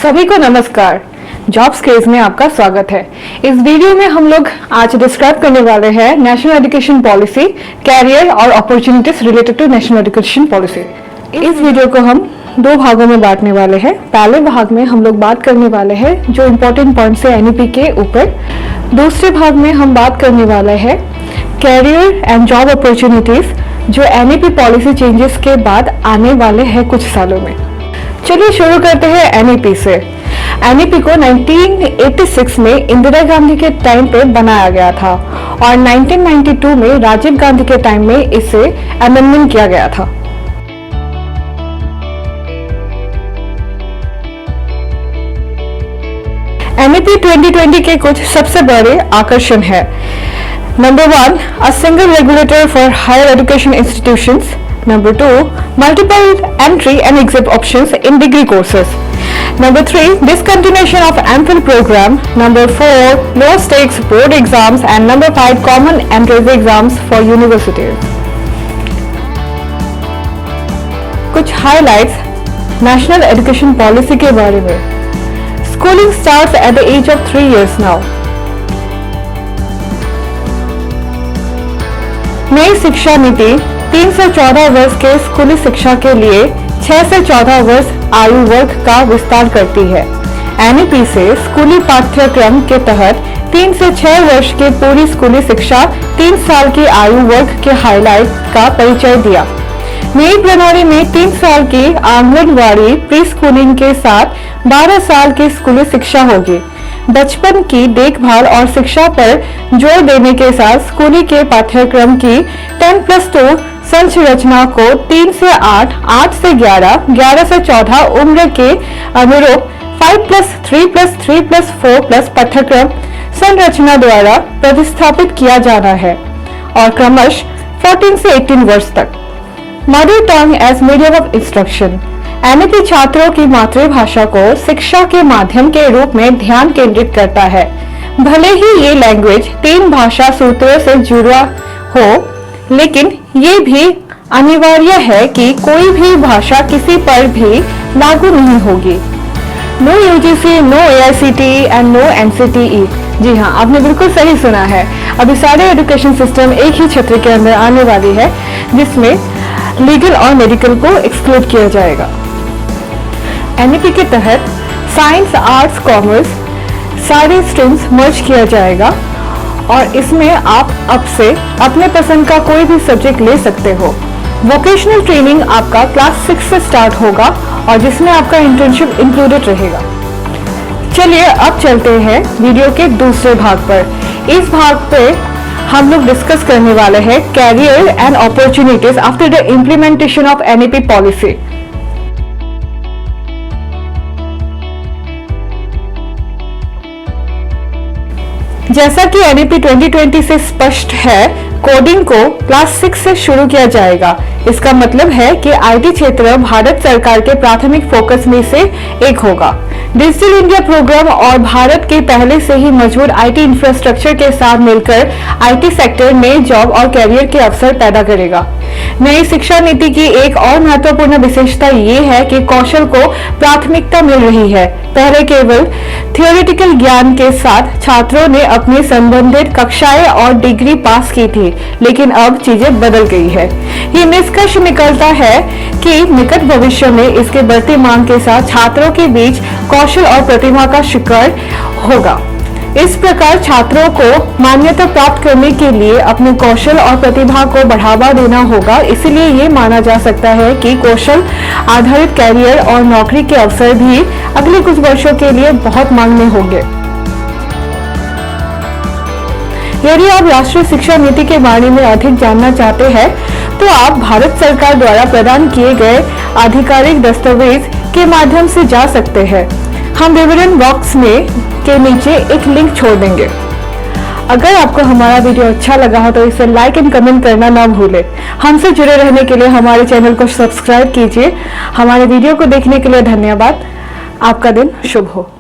सभी को नमस्कार। जॉब्स क्रेज में आपका स्वागत है। इस वीडियो में हम लोग आज डिस्क्राइब करने वाले हैं नेशनल एजुकेशन पॉलिसी, कैरियर और opportunities related to national education policy. इस वीडियो को हम दो भागों में बांटने वाले हैं। पहले भाग में हम लोग बात करने वाले हैं जो इम्पोर्टेंट पॉइंट्स है एनईपी के ऊपर। दूसरे भाग में हम बात करने वाले हैं कैरियर एंड जॉब अपॉर्चुनिटीज जो एनईपी पॉलिसी चेंजेस के बाद आने वाले हैं कुछ सालों में। चलिए शुरू करते हैं एनईपी से। एनईपी को 1986 में इंदिरा गांधी के टाइम पे बनाया गया था और 1992 में राजीव गांधी के टाइम में इसे अमेंडमेंट किया गया था। एनईपी 2020 के कुछ सबसे बड़े आकर्षण है। Number 1, a single regulator for higher education institutions. Number 2, multiple entry and exit options in degree courses. Number 3, discontinuation of MPhil program. Number 4, low stakes board exams. And number 5, common entrance exams for universities. कुछ highlights national education policy के बारे में। Schooling starts at the age of 3 years now. नई शिक्षा नीति 3 से 14 वर्ष के स्कूली शिक्षा के लिए 6 से 14 वर्ष आयु वर्ग का विस्तार करती है। एनईपी से स्कूली पाठ्यक्रम के तहत 3 से 6 वर्ष की पूरी स्कूली शिक्षा 3 साल की आयु वर्ग के हाईलाइट का परिचय दिया। नई प्रणाली में 3 साल की आंगनवाड़ी प्री स्कूलिंग के साथ 12 साल की स्कूली शिक्षा होगी। बचपन की देखभाल और शिक्षा पर जोर देने के साथ स्कूली के पाठ्यक्रम की 10+2 संरचना को 3 से 8, 8 से 11, 11 से 14 उम्र के अनुरूप 5+3+3+4+ पाठ्यक्रम संरचना द्वारा प्रतिस्थापित किया जाना है और क्रमश 14 से 18 वर्ष तक। Mother tongue as medium of instruction. NEP छात्रों की मातृभाषा को शिक्षा के माध्यम के रूप में ध्यान केंद्रित करता है। भले ही ये लैंग्वेज 3 भाषा सूत्रों से जुड़ा हो, लेकिन ये भी अनिवार्य है कि कोई भी भाषा किसी पर भी लागू नहीं होगी। No UGC, no AICTE and no NCTE. जी हाँ, आपने बिल्कुल सही सुना है। अभी सारे एजुकेशन सिस्टम एक ही छत्र के अंदर आने वाली है जिसमें लीगल और मेडिकल को एक्सक्लूड किया जाएगा। एनईपी के तहत साइंस, आर्ट्स, कॉमर्स सारे स्ट्रीम्स मर्ज किया जाएगा और इसमें आप अब से अपने पसंद का कोई भी सब्जेक्ट ले सकते हो। वोकेशनल ट्रेनिंग आपका क्लास 6 से स्टार्ट होगा और जिसमें आपका इंटर्नशिप इंक्लूडेड रहेगा। चलिए अब चलते हैं वीडियो के दूसरे भाग पर। इस भाग पे हम लोग डिस्कस करने वाले हैं career and opportunities after the implementation of NEP policy. जैसा कि एनईपी 2020 से स्पष्ट है, कोडिंग को क्लास 6 से शुरू किया जाएगा। इसका मतलब है कि आईटी क्षेत्र भारत सरकार के प्राथमिक फोकस में से एक होगा। डिजिटल इंडिया प्रोग्राम और भारत के पहले से ही मजबूत आईटी इंफ्रास्ट्रक्चर के साथ मिलकर आईटी सेक्टर में जॉब और कैरियर के अवसर पैदा करेगा। नई शिक्षा नीति की एक और महत्वपूर्ण विशेषता ये है कि कौशल को प्राथमिकता मिल रही है। पहले केवल थियोरेटिकल ज्ञान के साथ छात्रों ने अपनी संबंधित कक्षाएं और डिग्री पास की थी, लेकिन अब चीजें बदल गई है। ये निष्कर्ष निकलता है कि निकट भविष्य में इसके बढ़ती मांग के साथ छात्रों के बीच कौशल और प्रतिभा का शिखर होगा। इस प्रकार छात्रों को मान्यता प्राप्त करने के लिए अपने कौशल और प्रतिभा को बढ़ावा देना होगा। इसलिए ये माना जा सकता है कि कौशल आधारित कैरियर और नौकरी के अवसर भी अगले कुछ वर्षों के लिए बहुत मांग में होंगे। यदि आप राष्ट्रीय शिक्षा नीति के बारे में अधिक जानना चाहते हैं तो आप भारत सरकार द्वारा प्रदान किए गए आधिकारिक दस्तावेज के माध्यम से जा सकते हैं। हम विवरण बॉक्स में के नीचे एक लिंक छोड़ देंगे। अगर आपको हमारा वीडियो अच्छा लगा हो तो इसे लाइक एंड कमेंट करना ना भूलें। हमसे जुड़े रहने के लिए हमारे चैनल को सब्सक्राइब कीजिए। हमारे वीडियो को देखने के लिए धन्यवाद। आपका दिन शुभ हो।